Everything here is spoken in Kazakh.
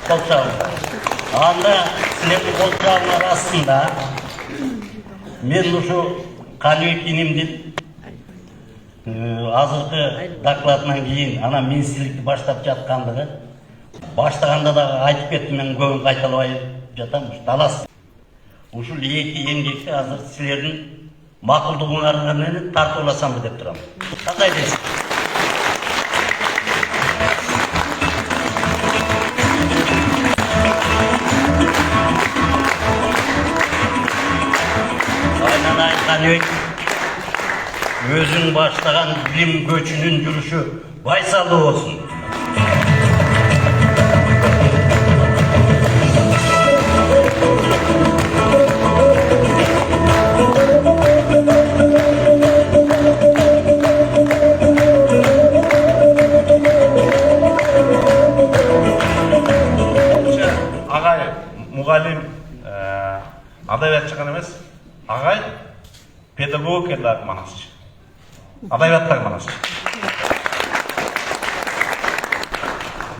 Қол жағыңдар. Анда сілердің қол жағыңдар астында мен ұшу Қаныбек инемден азыркы докладынан кейін ана министрлікті баштап жатқандығы баштағанда да айтып кеттім, мен көбін қайталай жатам. Талас ушул эки эмгекти азыр силердин макулдугуңар менен тартууласамбы деп турам. Кандай дейсиз? Aynan Қаныбек өзүң баштаган билим көчүнүн жүрүшү байсалдуу болсун. Агай мугалим адабиятчы гана эмес, агай педагог эдак манасчы. Адабияттагы манасчы.